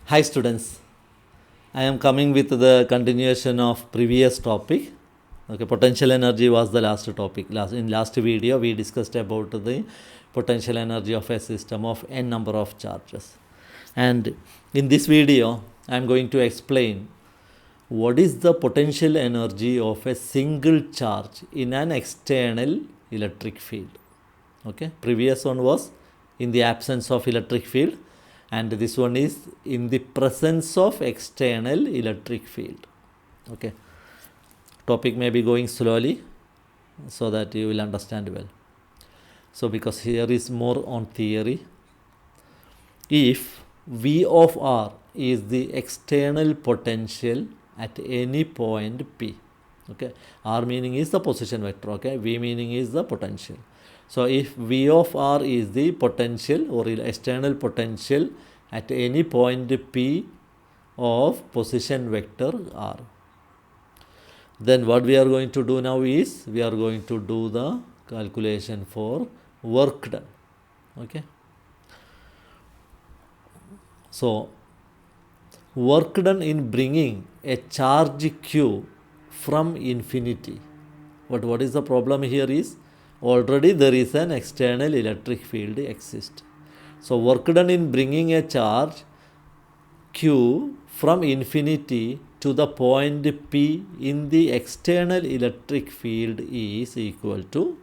Hi students, I am coming with the continuation of previous topic. Okay, potential energy was the last topic. In last video we discussed about the potential energy of a system of n number of charges. And in this video I am going to explain what is the potential energy of a single charge in an external electric field. Okay, previous one was in the absence of electric field, and this one is in the presence of external electric field. Okay, topic may be going slowly so that you will understand well. So because here is more on theory, if V of R is the external potential at any point P, okay, R meaning is the position vector, okay, V meaning is the potential. So if V of R is the potential or external potential at any point P of position vector R, then what we are going to do now is we are going to do the calculation for work done. Okay. So work done in bringing a charge Q from infinity. But what is the problem here is already there is an external electric field exists. So work done in bringing a charge Q from infinity to the point P in the external electric field is equal to,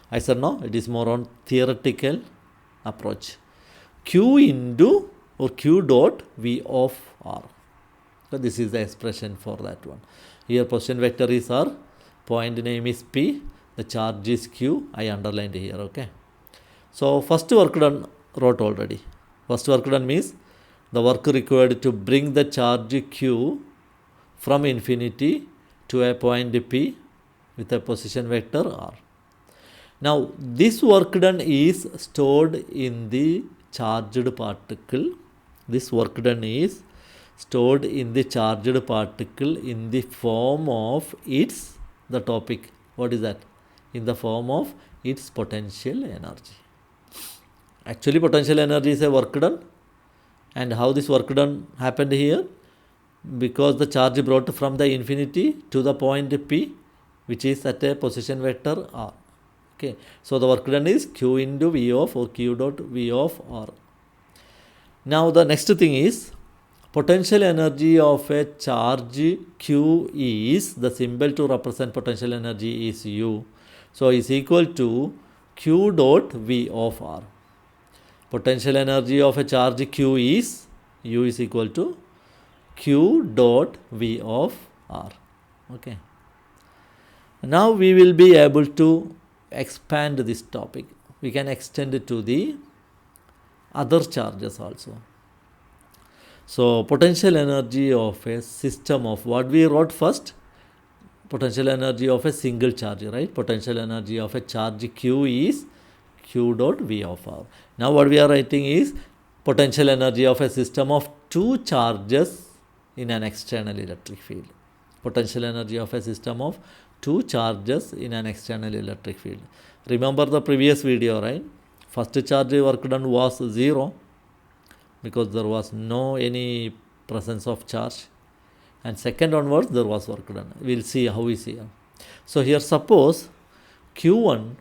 I said no, it is more on theoretical approach, Q into or Q dot V of R. So this is the expression for that one. Here position vector is R, point name is P, the charge is Q, I underlined here, okay. So first work done wrote already. First work done means the work required to bring the charge Q from infinity to a point P with a position vector R. Now this work done is stored in the charged particle. This work done is stored in the charged particle in the form of its, the topic, what is that? In the form of its potential energy. Actually potential energy is a work done. And how this work done happened here? Because the charge brought from the infinity to the point P, which is at a position vector R. Okay, so the work done is Q into V of or Q dot V of R. Now the next thing is potential energy of a charge Q is, the symbol to represent potential energy is U. So is equal to Q dot V of R. Potential energy of a charge Q is, U is equal to Q dot V of R. Okay. Now we will be able to expand this topic. We can extend it to the other charges also. So potential energy of a system of, what we wrote first, potential energy of a single charge, right? Potential energy of a charge Q is Q dot V of R. Now what we are writing is potential energy of a system of two charges in an external electric field. Potential energy of a system of two charges in an external electric field. Remember the previous video, right? First charge work done was 0 because there was no any presence of charge, and second onwards there was work done. We will see how we see. So here suppose Q1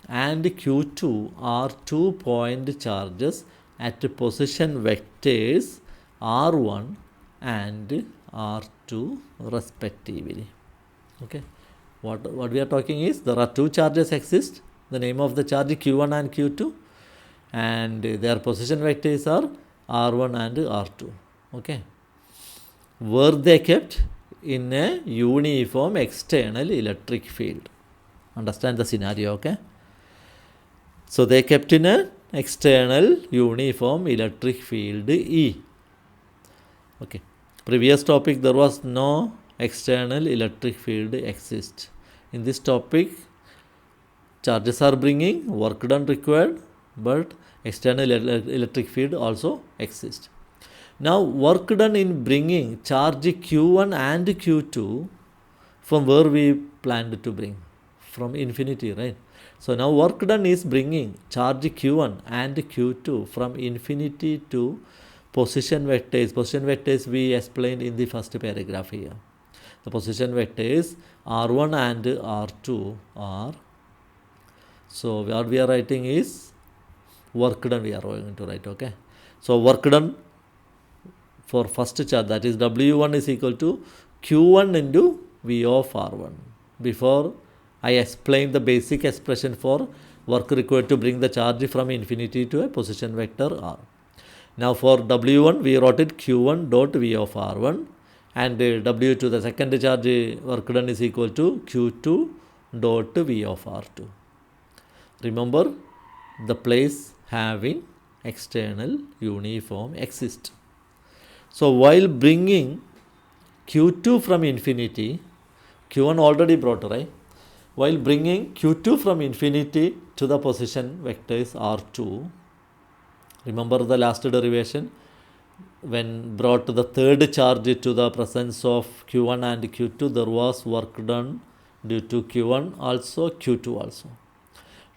and Q2 are 2 point charges at position vectors R1 and R2 respectively. Okay, what we are talking is there are two charges exist, the name of the charge Q1 and Q2, and their position vectors are R1 and R2. Okay, were they kept in a uniform external electric field? Understand the scenario, okay? So they kept in an external uniform electric field E. Okay, previous topic there was no external electric field exist. In this topic charges are bringing, work done required, but external electric field also exists. Now work done in bringing charge Q1 and Q2 from where we planned to bring, from infinity, right? So now work done is bringing charge Q1 and Q2 from infinity to position vectors we explained in the first paragraph here. The position vectors r1 and r2 are, so what we are writing is work done we are going to write, okay. So work done for first charge, that is W1 is equal to Q1 into V of R1. Before I explained the basic expression for work required to bring the charge from infinity to a position vector R. Now for W1 we wrote it Q1 dot V of R1, and W2, the second charge work done, is equal to Q2 dot V of R2. Remember, the place having external uniform exists. So while bringing Q2 from infinity, Q1 already brought, right? While bringing Q2 from infinity to the position vectors R2, remember the last derivation, when brought the third charge to the presence of Q1 and Q2, there was work done due to Q1 also, Q2 also.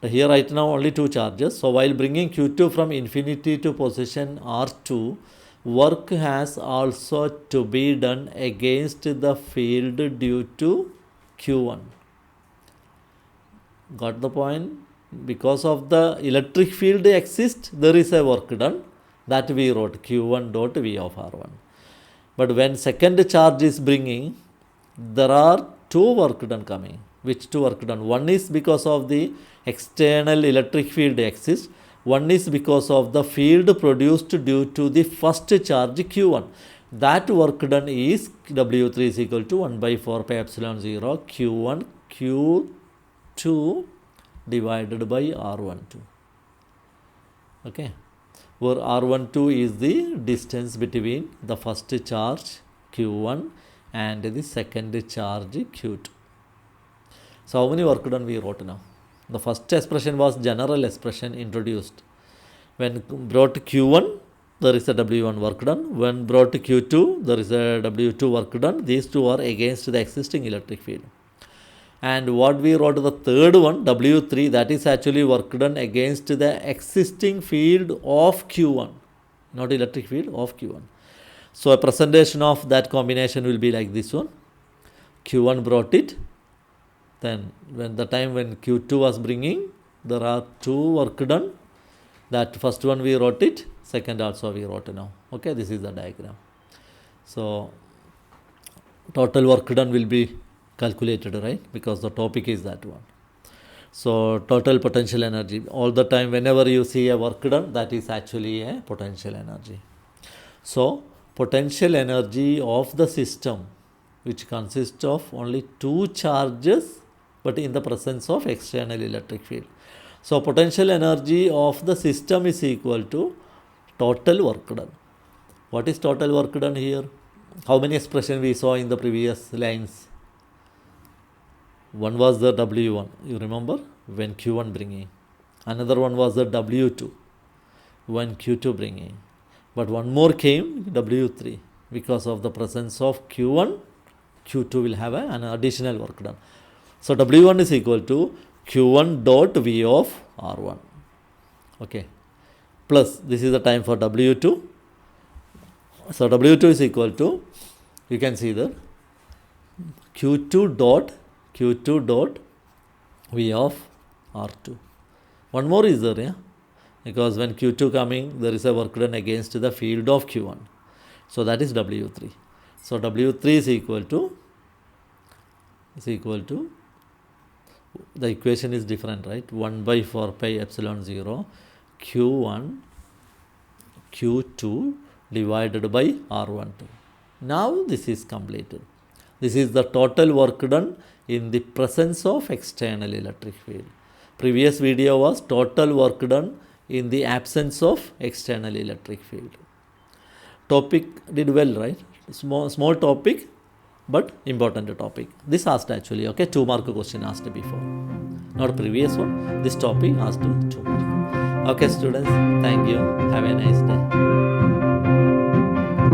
Here right now only two charges. So while bringing Q2 from infinity to position R2, work has also to be done against the field due to Q1. Got the point? Because of the electric field exists, there is a work done, that we wrote Q1 dot V of R1. But when second charge is bringing, there are two work done coming. Which two work done? One is because of the external electric field exists. One is because of the field produced due to the first charge Q1. That work done is W3 is equal to 1 by 4 pi epsilon 0 Q1 Q2 divided by R12. Okay. Where R12 is the distance between the first charge Q1 and the second charge Q2. So how many work done we wrote now? The first expression was general expression introduced. When brought Q1, there is a W1 work done. When brought Q2, there is a W2 work done. These two are against the existing electric field. And what we wrote the third one, W3, that is actually work done against the existing field of Q1. Not electric field, of Q1. So a presentation of that combination will be like this one. Q1 brought it. Then when the time when Q2 was bringing, there are two work done. That first one we wrote it, second also we wrote now. Okay, this is the diagram. So total work done will be calculated, right? Because the topic is that one. So total potential energy. All the time whenever you see a work done, that is actually a potential energy. So potential energy of the system, which consists of only two charges, but in the presence of external electric field. So potential energy of the system is equal to total work done. What is total work done here? How many expressions we saw in the previous lines? One was the W1, you remember, when Q1 bringing. Another one was the W2, when Q2 bringing. But one more came, W3, because of the presence of Q1, Q2 will have an additional work done. So W1 is equal to Q1 dot V of R1. Okay. Plus, this is the time for W2. So W2 is equal to, you can see that, Q2 dot V of R2. One more is there, yeah? Because when Q2 coming, there is a work done against the field of Q1. So that is W3. So W3 is equal to, the equation is different, right? 1 by 4 pi epsilon 0 Q1 Q2 divided by R12. Now this is completed. This is the total work done in the presence of external electric field. Previous video was total work done in the absence of external electric field. Topic did well, right? Small topic, but important topic. This asked actually, okay, 2 mark question asked before. Not previous one. This topic asked 2 mark. Okay, students, thank you. Have a nice day.